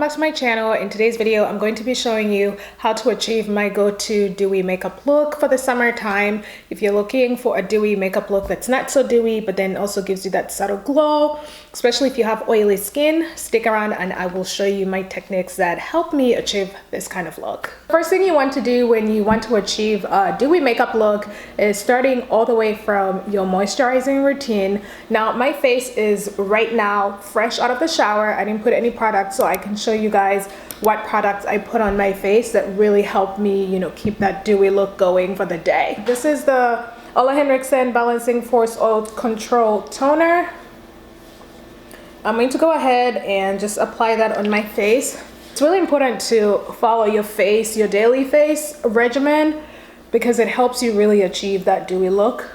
back to my channel. In today's video, I'm going to be showing you how to achieve my go-to dewy makeup look for the summertime. If you're looking for a dewy makeup look that's not so dewy, but then also gives you that subtle glow, especially if you have oily skin, stick around and I will show you my techniques that help me achieve this kind of look. First thing you want to do when you want to achieve a dewy makeup look is starting all the way from your moisturizing routine. Now, my face is right now fresh out of the shower. I didn't put any product, so I can show you guys what products I put on my face that really help me, you know, keep that dewy look going for the day. This is the Henriksen Balancing Force Oil Control Toner. I'm going to go ahead and just apply that on my face. It's really important to follow your daily face regimen, because it helps you really achieve that dewy look.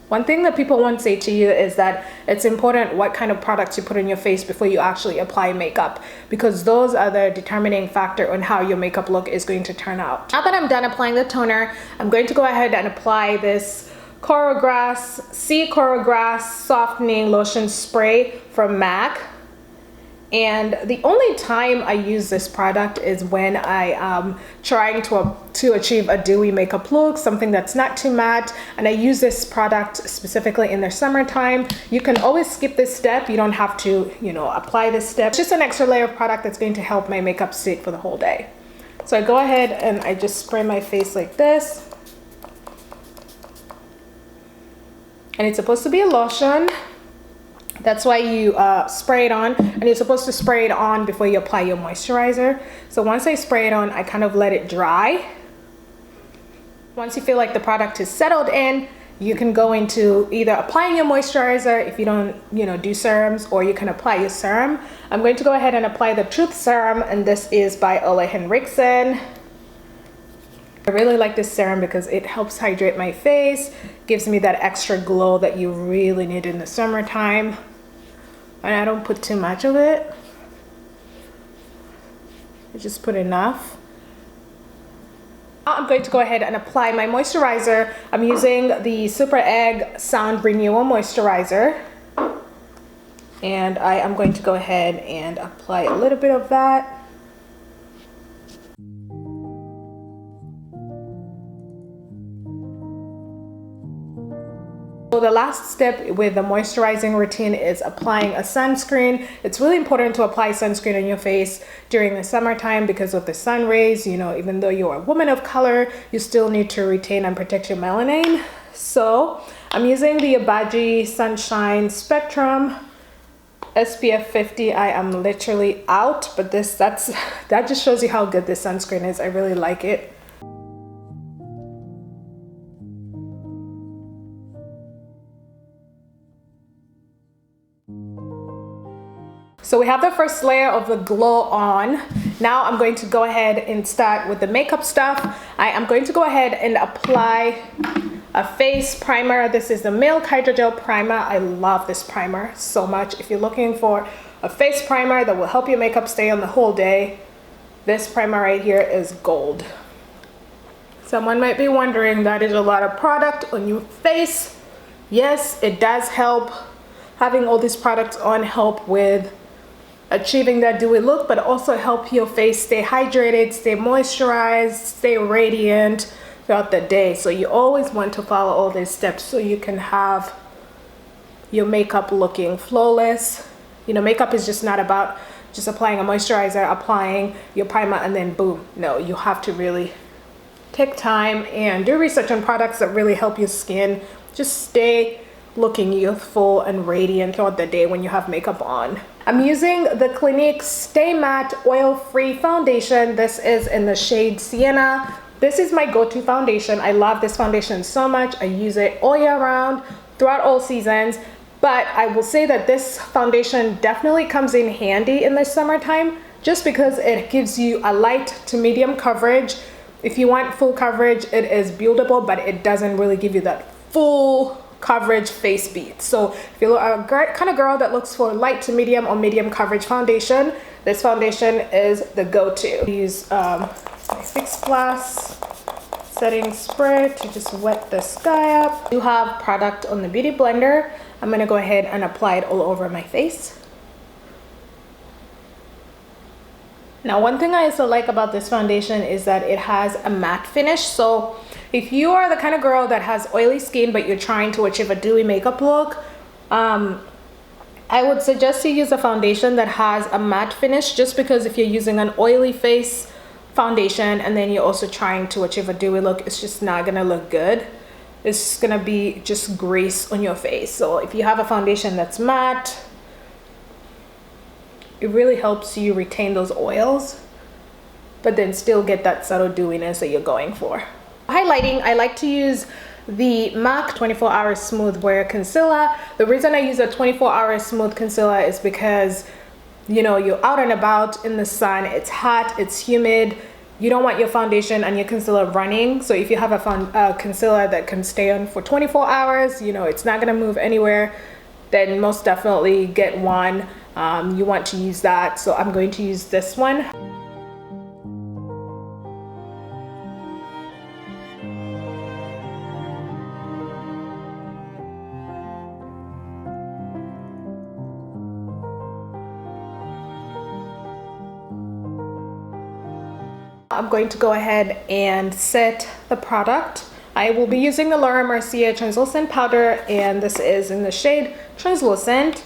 One thing that people won't say to you is that it's important what kind of products you put on your face before you actually apply makeup, because those are the determining factor on how your makeup look is going to turn out. Now that I'm done applying the toner, I'm going to go ahead and apply this Sea Coral Grass Softening Lotion Spray from MAC. And the only time I use this product is when I am trying to achieve a dewy makeup look, something that's not too matte, and I use this product specifically in the summertime. You can always skip this step. You don't have to, you know, apply this step. It's just an extra layer of product that's going to help my makeup sit for the whole day. So I go ahead and I just spray my face like this. And it's supposed to be a lotion. That's why you spray it on, and you're supposed to spray it on before you apply your moisturizer. So once I spray it on, I kind of let it dry. Once you feel like the product is settled in, you can go into either applying your moisturizer if you don't, you know, do serums, or you can apply your serum. I'm going to go ahead and apply the Truth Serum, and this is by Henriksen. I really like this serum because it helps hydrate my face, gives me that extra glow that you really need in the summertime. And I don't put too much of it. I just put enough. Now I'm going to go ahead and apply my moisturizer. I'm using the Super Egg Sound Renewal Moisturizer. And I am going to go ahead and apply a little bit of that. So the last step with the moisturizing routine is applying a sunscreen. It's really important to apply sunscreen on your face during the summertime because of the sun rays. You know, even though you're a woman of color, you still need to retain and protect your melanin. So I'm using the Obagi Sunshine Spectrum SPF 50. I am literally out, but that just shows you how good this sunscreen is. I really like it. So we have the first layer of the glow on. Now I'm going to go ahead and start with the makeup stuff. I am going to go ahead and apply a face primer. This is the Milk Hydrogel Primer. I love this primer so much. If you're looking for a face primer that will help your makeup stay on the whole day, this primer right here is gold. Someone might be wondering, that is a lot of product on your face. Yes, it does help. Having all these products on help with achieving that dewy look, but also help your face stay hydrated, stay moisturized, stay radiant throughout the day. So you always want to follow all these steps so you can have your makeup looking flawless. You know, makeup is just not about just applying a moisturizer, applying your primer, and then boom. No, you have to really take time and do research on products that really help your skin just stay looking youthful and radiant throughout the day when you have makeup on. I'm using the Clinique Stay Matte Oil-Free Foundation. This is in the shade Sienna. This is my go-to foundation. I love this foundation so much. I use it all year round, throughout all seasons. But I will say that this foundation definitely comes in handy in the summertime, just because it gives you a light to medium coverage. If you want full coverage, it is buildable, but it doesn't really give you that full coverage face beat. So if you're a kind of girl that looks for light to medium or medium coverage foundation, this foundation is the go-to. Use my Fix Plus setting spray to just wet this guy up. You have product on the beauty blender. I'm gonna go ahead and apply it all over my face. Now, one thing I also like about this foundation is that it has a matte finish. So if you are the kind of girl that has oily skin but you're trying to achieve a dewy makeup look, I would suggest you use a foundation that has a matte finish, just because if you're using an oily face foundation and then you're also trying to achieve a dewy look, it's just not gonna look good. It's gonna be just grease on your face. So if you have a foundation that's matte, it really helps you retain those oils, but then still get that subtle dewiness that you're going for. Highlighting, I like to use the MAC 24 Hour Smooth Wear Concealer. The reason I use a 24 Hour Smooth Concealer is because, you know, you're out and about in the sun, it's hot, it's humid, you don't want your foundation and your concealer running. So if you have a concealer that can stay on for 24 hours, you know, it's not gonna move anywhere, then most definitely get one. You want to use that. So I'm going to use this one. I'm going to go ahead and set the product. I will be using the Laura Mercier translucent powder, and this is in the shade Translucent.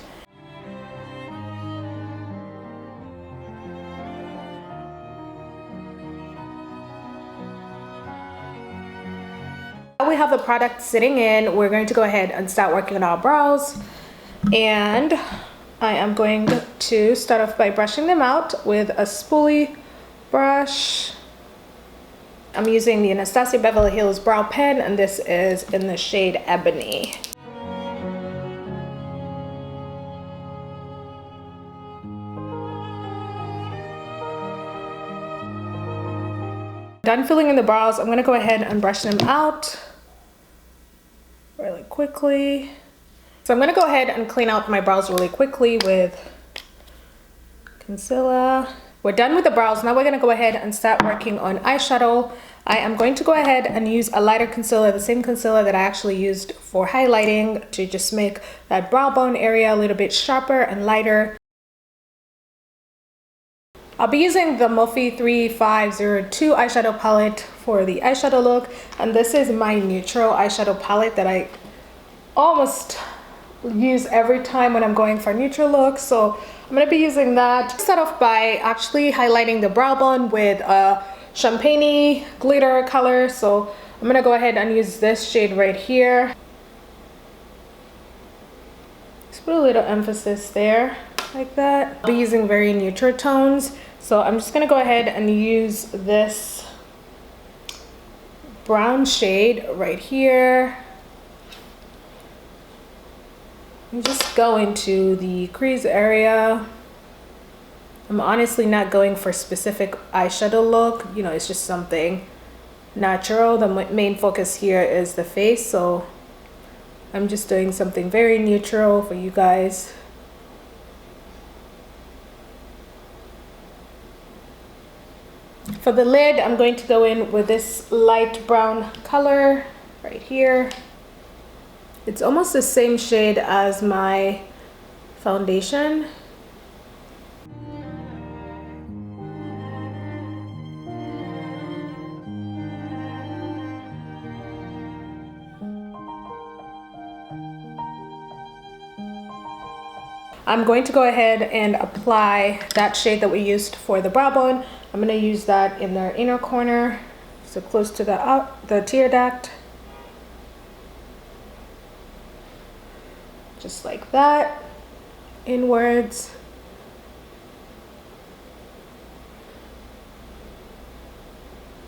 We have the product sitting in. We're going to go ahead and start working on our brows, and I am going to start off by brushing them out with a spoolie brush. I'm using the Anastasia Beverly Hills brow pen, and this is in the shade Ebony. Done filling in the brows, I'm going to go ahead and brush them out really quickly. So I'm going to go ahead and clean out my brows really quickly with concealer. We're done with the brows. Now we're going to go ahead and start working on eyeshadow. I am going to go ahead and use a lighter concealer, the same concealer that I actually used for highlighting, to just make that brow bone area a little bit sharper and lighter. I'll be using the Morphe 3502 eyeshadow palette for the eyeshadow look, and this is my neutral eyeshadow palette that I almost use every time when I'm going for a neutral look. So I'm going to be using that. Start off by actually highlighting the brow bone with a champagne glitter color. So I'm going to go ahead and use this shade right here. Just put a little emphasis there, like that. I'll be using very neutral tones. So I'm just going to go ahead and use this brown shade right here. And just go into the crease area. I'm honestly not going for a specific eyeshadow look, you know, it's just something natural. The main focus here is the face, so I'm just doing something very neutral for you guys. For the lid, I'm going to go in with this light brown color right here. It's almost the same shade as my foundation. I'm going to go ahead and apply that shade that we used for the brow bone. I'm going to use that in the inner corner, so close to the tear duct. Just like that, inwards.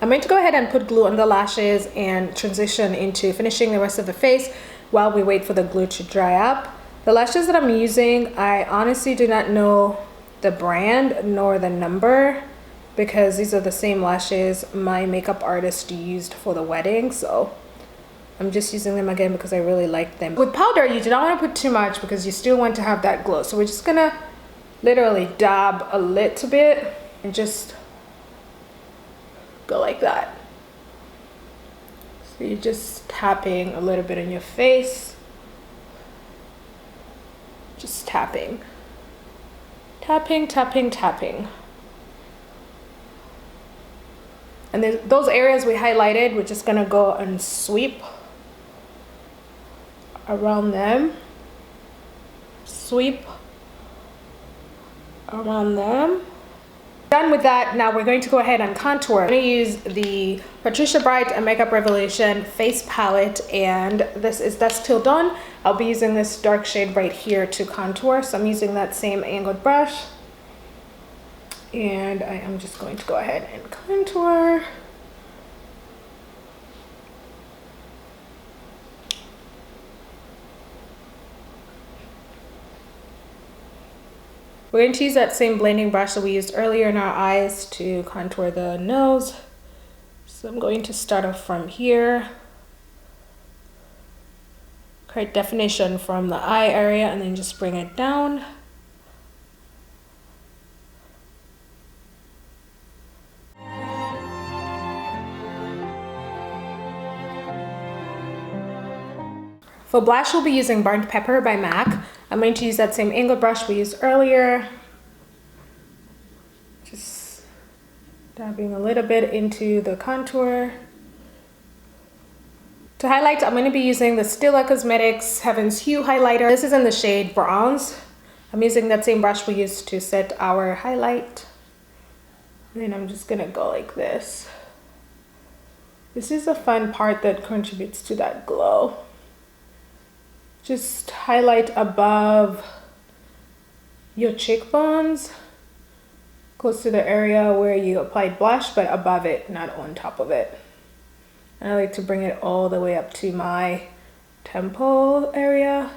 I'm going to go ahead and put glue on the lashes and transition into finishing the rest of the face while we wait for the glue to dry up. The lashes that I'm using, I honestly do not know the brand nor the number, because these are the same lashes my makeup artist used for the wedding, so I'm just using them again because I really like them. With powder, you do not want to put too much because you still want to have that glow. So we're just gonna literally dab a little bit and just go like that. So you're just tapping a little bit on your face. Just tapping. Tapping, tapping, tapping. And then those areas we highlighted, we're just gonna go and sweep around them. Sweep around them. Done with that, now we're going to go ahead and contour. I'm going to use the Patricia Bright and Makeup Revelation face palette, and this is Dusk Till Dawn. I'll be using this dark shade right here to contour, so I'm using that same angled brush, and I am just going to go ahead and contour. We're going to use that same blending brush that we used earlier in our eyes to contour the nose. So I'm going to start off from here. Create definition from the eye area and then just bring it down. For blush, we'll be using Burnt Pepper by MAC. I'm going to use that same angled brush we used earlier. Just dabbing a little bit into the contour. To highlight, I'm going to be using the Stila Cosmetics Heaven's Hue highlighter. This is in the shade Browns. I'm using that same brush we used to set our highlight. And then I'm just going to go like this. This is the fun part that contributes to that glow. Just highlight above your cheekbones, close to the area where you applied blush, but above it, not on top of it. And I like to bring it all the way up to my temple area.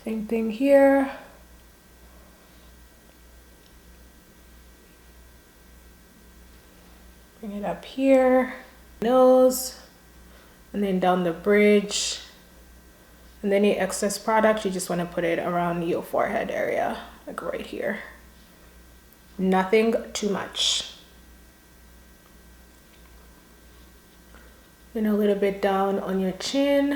Same thing here. Bring it up here, nose. And then down the bridge. And any excess product, you just want to put it around your forehead area, like right here. Nothing too much. Then a little bit down on your chin.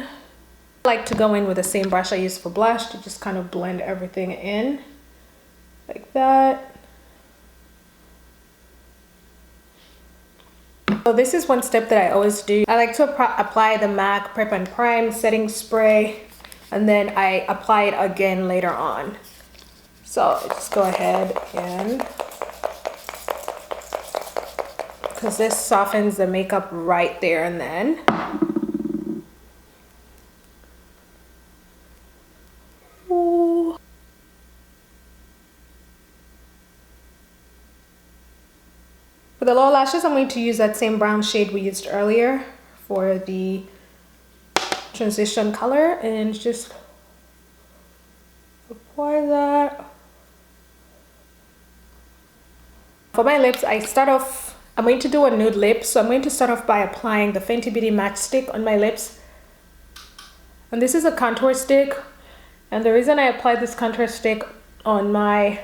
I like to go in with the same brush I used for blush to just kind of blend everything in, like that. So this is one step that I always do. I like to apply the MAC Prep and Prime setting spray, and then I apply it again later on. So just go ahead and, because this softens the makeup right there and then. Ooh. For the lower lashes, I'm going to use that same brown shade we used earlier for the transition color and just apply that. For my lips, I'm going to do a nude lip, so I'm going to start off by applying the Fenty Beauty Match Stick on my lips. And this is a contour stick, and the reason I applied this contour stick on my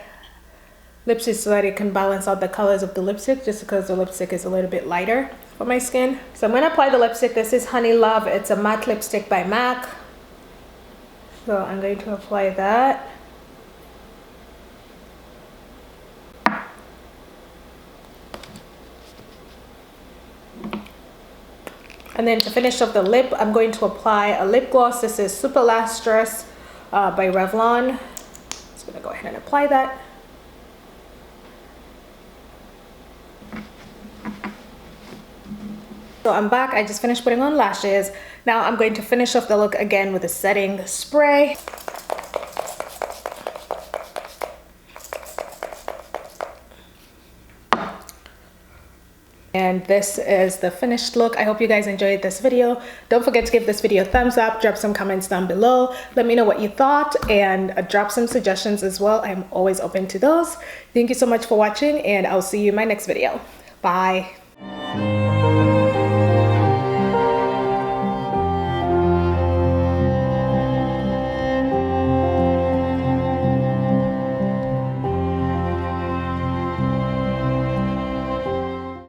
lipstick so that it can balance out the colors of the lipstick, just because the lipstick is a little bit lighter for my skin. So I'm going to apply the lipstick. This is Honey Love. It's a matte lipstick by MAC. So I'm going to apply that. And then to finish off the lip, I'm going to apply a lip gloss. This is Super Lustrous by Revlon. Just going to go ahead and apply that. So I'm back. I just finished putting on lashes. Now I'm going to finish off the look again with a setting spray. And this is the finished look. I hope you guys enjoyed this video. Don't forget to give this video a thumbs up, drop some comments down below. Let me know what you thought, and drop some suggestions as well. I'm always open to those. Thank you so much for watching, and I'll see you in my next video. Bye.